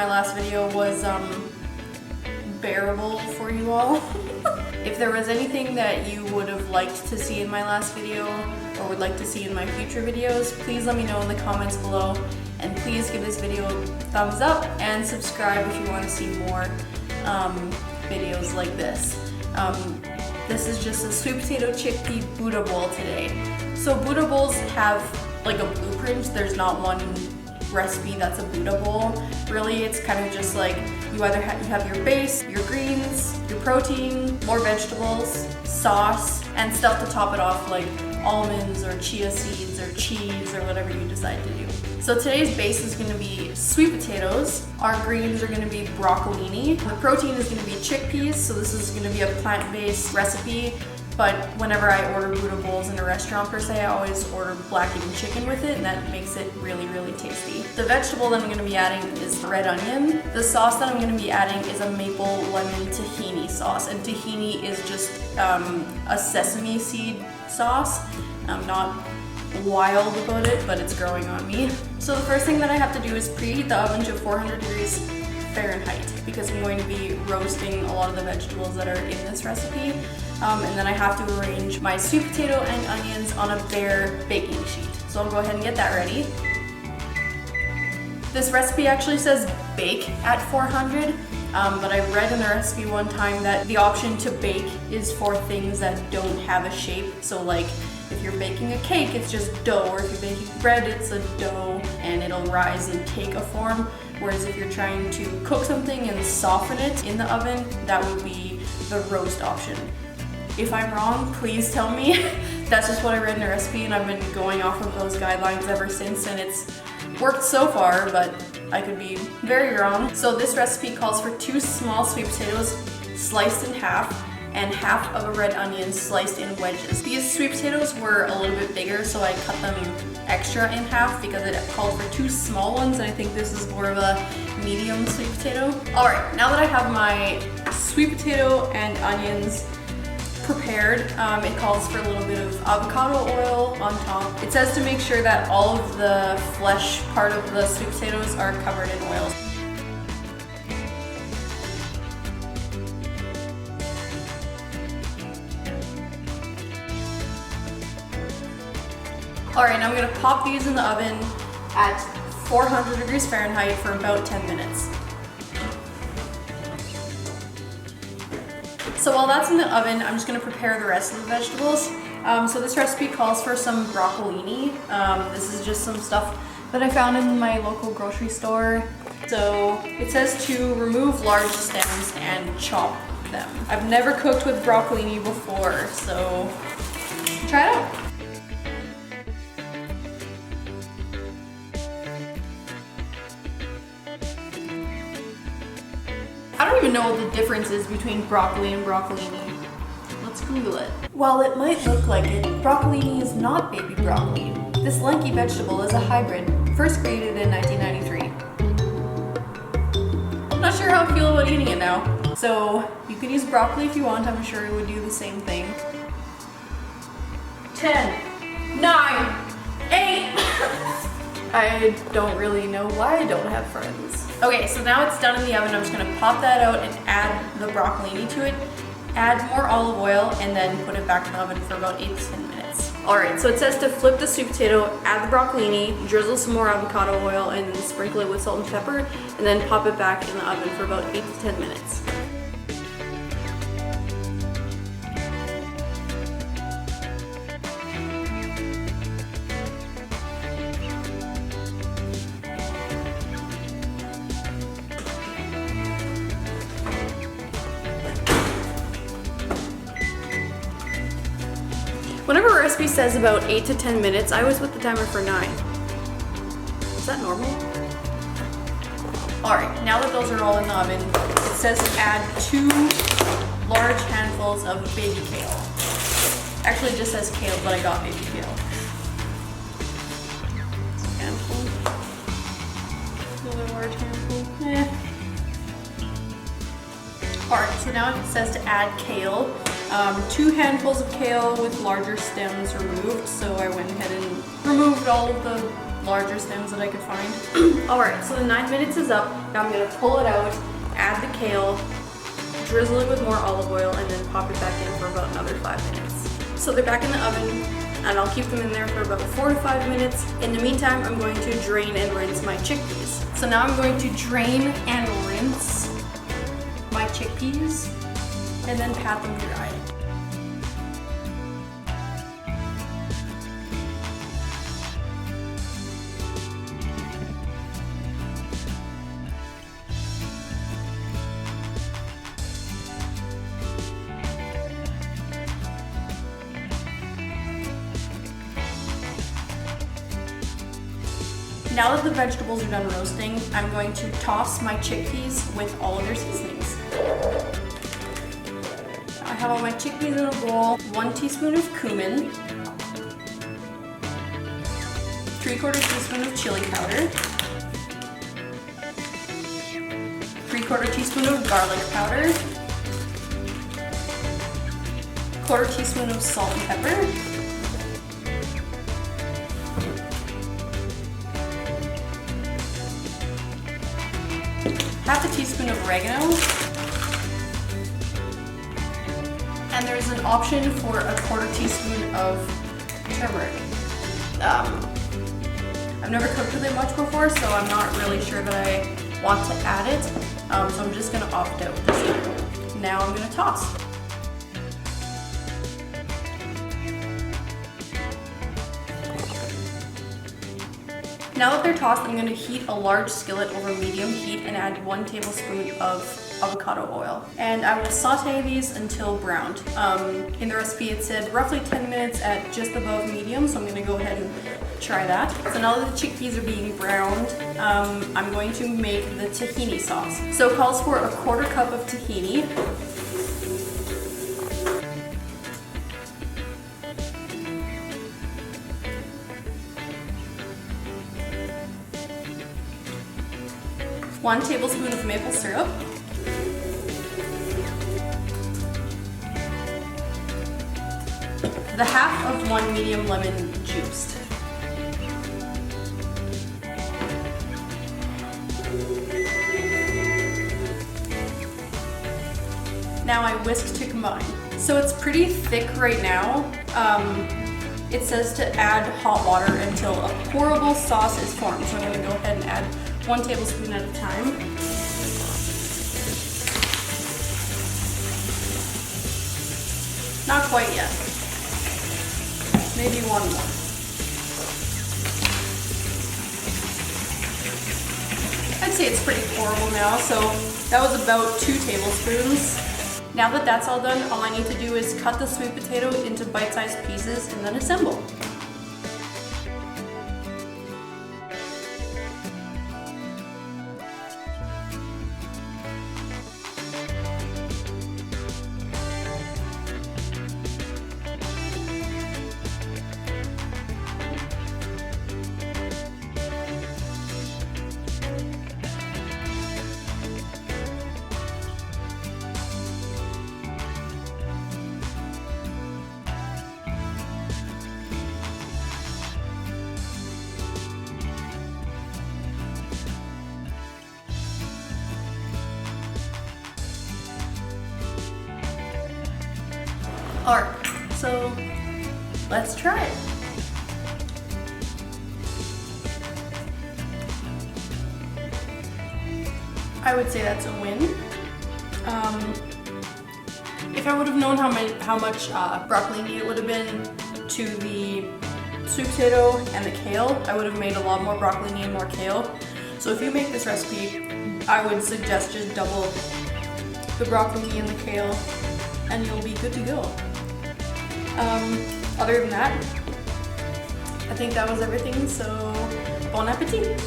my last video was bearable for you all. If there was anything that you would have liked to see in my last video or would like to see in my future videos, please let me know in the comments below, and please give this video a thumbs up and subscribe if you want to see more videos like this. This is just a sweet potato chickpea Buddha bowl today. So Buddha bowls have like a blueprint. There's not one recipe that's a Buddha bowl. Really, it's kind of just like you either you have your base, your greens, your protein, more vegetables, sauce, and stuff to top it off like almonds or chia seeds or cheese or whatever you decide to do. So today's base is going to be sweet potatoes. Our greens are going to be broccolini. The protein is going to be chickpeas, so this is going to be a plant-based recipe. But whenever I order Buddha bowls in a restaurant per se, I always order blackened chicken with it, and that makes it really, really tasty. The vegetable that I'm going to be adding is red onion. The sauce that I'm going to be adding is a maple lemon tahini sauce, and tahini is just a sesame seed sauce. I'm not wild about it, but it's growing on me. So the first thing that I have to do is preheat the oven to 400 degrees Fahrenheit because I'm going to be roasting a lot of the vegetables that are in this recipe. And then I have to arrange my sweet potato and onions on a bare baking sheet. So I'll go ahead and get that ready. This recipe actually says bake at 400, but I read in the recipe one time that the option to bake is for things that don't have a shape. So like if you're baking a cake, it's just dough, or if you're baking bread, it's a dough and it'll rise and take a form. Whereas if you're trying to cook something and soften it in the oven, that would be the roast option. If I'm wrong, please tell me. That's just what I read in the recipe, and I've been going off of those guidelines ever since, and it's worked so far, but I could be very wrong. So this recipe calls for 2 small sweet potatoes sliced in half, and half of a red onion sliced in wedges. These sweet potatoes were a little bit bigger, so I cut them extra in half because it called for 2 small ones, and I think this is more of a medium sweet potato. Alright, now that I have my sweet potato and onions prepared, it calls for a little bit of avocado oil on top. It says to make sure that all of the flesh part of the sweet potatoes are covered in oil. Alright, now I'm going to pop these in the oven at 400 degrees Fahrenheit for about 10 minutes. So while that's in the oven, I'm just going to prepare the rest of the vegetables. So this recipe calls for some broccolini. This is just some stuff that I found in my local grocery store. So it says to remove large stems and chop them. I've never cooked with broccolini before, so try it out. I don't even know what the difference is between broccoli and broccolini. Let's Google it. While it might look like it, broccolini is not baby broccoli. This lanky vegetable is a hybrid, first created in 1993. I'm not sure how I feel about eating it now. So you can use broccoli if you want, I'm sure it would do the same thing. 10, 9, 8. I don't really know why I don't have friends. Okay, so now it's done in the oven. I'm just gonna pop that out and add the broccolini to it, add more olive oil, and then put it back in the oven for about 8 to 10 minutes. Alright, so it says to flip the sweet potato, add the broccolini, drizzle some more avocado oil, and sprinkle it with salt and pepper, and then pop it back in the oven for about 8 to 10 minutes. Whenever a recipe says about 8 to 10 minutes, I always put the timer for 9. Is that normal? Alright, now that those are all in the oven, it says to add 2 large handfuls of baby kale. Actually, it just says kale, but I got baby kale. Handful. Another large handful. Alright, so now it says to add kale. 2 handfuls of kale with larger stems removed, so I went ahead and removed all of the larger stems that I could find. Alright, so the 9 minutes is up. Now I'm going to pull it out, add the kale, drizzle it with more olive oil, and then pop it back in for about another 5 minutes. So they're back in the oven, and I'll keep them in there for about 4 to 5 minutes. In the meantime, I'm going to drain and rinse my chickpeas. So now I'm going to drain and rinse my chickpeas, and then pat them dry. Now that the vegetables are done roasting, I'm going to toss my chickpeas with all of their seasonings. I have all my chickpeas in a bowl, 1 teaspoon of cumin, 3/4 teaspoon of chili powder, 3/4 teaspoon of garlic powder, 1/4 teaspoon of salt and pepper, half a teaspoon of oregano, and there's an option for a 1/4 teaspoon of turmeric. I've never cooked with it much before, so I'm not really sure that I want to add it, so I'm just going to opt out this time. Now I'm going to toss. Now that they're tossed, I'm going to heat a large skillet over medium heat and add 1 tablespoon of avocado oil. And I will saute these until browned. In the recipe it said roughly 10 minutes at just above medium, so I'm going to go ahead and try that. So now that the chickpeas are being browned, I'm going to make the tahini sauce. So it calls for a 1/4 cup of tahini, 1 tablespoon of maple syrup, the half of 1 medium lemon juiced, now I whisk to combine. So it's pretty thick right now. It says to add hot water until a pourable sauce is formed. So I'm going to go ahead and add 1 tablespoon at a time. Not quite yet. Maybe 1 more. I'd say it's pretty pourable now, so that was about 2 tablespoons. Now that that's all done, all I need to do is cut the sweet potato into bite-sized pieces and then assemble. Alright, so let's try it. I would say that's a win. If I would have known how much broccolini it would have been to the sweet potato and the kale, I would have made a lot more broccolini and more kale. So if you make this recipe, I would suggest just double the broccoli and the kale and you'll be good to go. Other than that, I think that was everything, so bon appetit!